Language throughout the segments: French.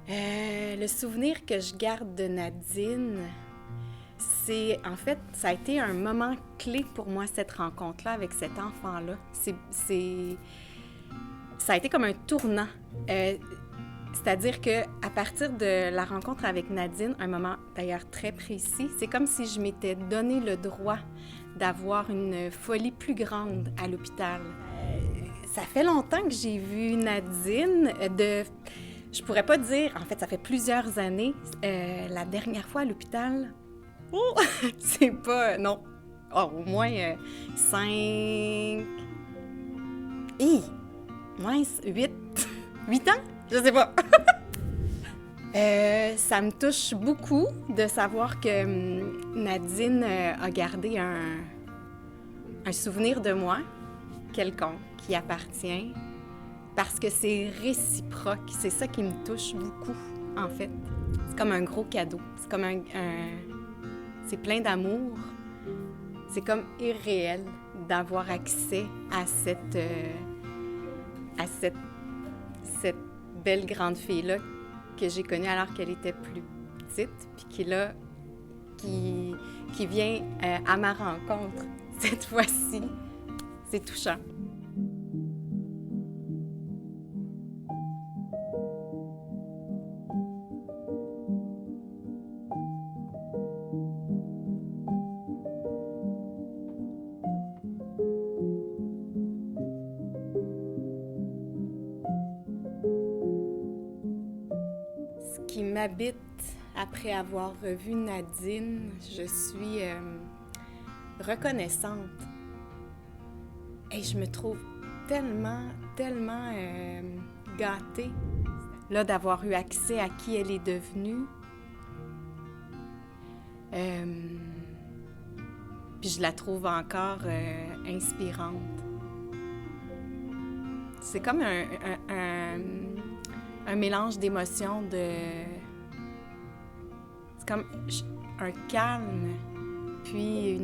Le souvenir que je garde de Nadine, en fait, ça a été un moment clé pour moi, cette rencontre-là avec cet enfant-là. Ça a été comme un tournant. C'est-à-dire qu'à partir de la rencontre avec Nadine, un moment d'ailleurs très précis, c'est comme si je m'étais donné le droit d'avoir une folie plus grande à l'hôpital. Ça fait longtemps que j'ai vu Nadine. Je pourrais pas dire, en fait, ça fait plusieurs années. La dernière fois à l'hôpital, oh, c'est pas, non, oh, au moins 5, moins 8, 8 ans, je sais pas. Ça me touche beaucoup de savoir que Nadine a gardé un souvenir de moi, quelconque, qui appartient, parce que c'est réciproque. C'est ça qui me touche beaucoup, en fait. C'est comme un gros cadeau. C'est comme c'est plein d'amour. C'est comme irréel d'avoir accès à cette belle grande fille-là que j'ai connue alors qu'elle était plus petite, puis qui vient à ma rencontre cette fois-ci. C'est touchant. Ce qui m'habite après avoir revu Nadine, je suis reconnaissante. Et je me trouve tellement gâtée là, d'avoir eu accès à qui elle est devenue. Puis je la trouve encore inspirante. C'est comme un mélange d'émotions, c'est comme un calme, puis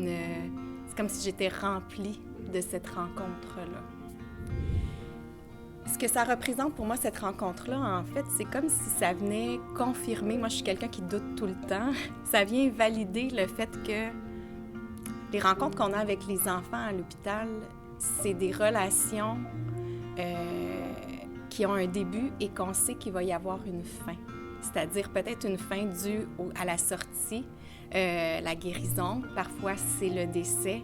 c'est comme si j'étais remplie de cette rencontre-là. Ce que ça représente pour moi, cette rencontre-là, en fait, c'est comme si ça venait confirmer, moi je suis quelqu'un qui doute tout le temps, ça vient valider le fait que les rencontres qu'on a avec les enfants à l'hôpital, c'est des relations qui ont un début et qu'on sait qu'il va y avoir une fin. C'est-à-dire peut-être une fin due à la sortie, la guérison, parfois c'est le décès.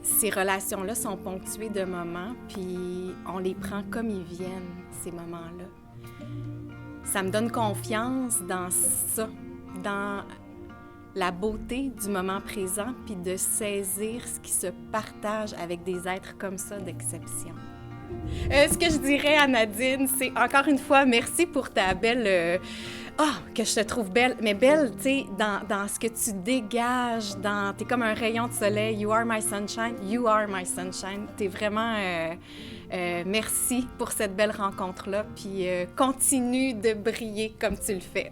Ces relations-là sont ponctuées de moments, puis on les prend comme ils viennent, ces moments-là. Ça me donne confiance dans ça, dans la beauté du moment présent, puis de saisir ce qui se partage avec des êtres comme ça d'exception. Ce que je dirais à Nadine, c'est encore une fois, merci pour ta belle... que je te trouve belle, mais belle, tu sais, dans ce que tu dégages, t'es comme un rayon de soleil, you are my sunshine, t'es vraiment... merci pour cette belle rencontre-là, puis continue de briller comme tu le fais.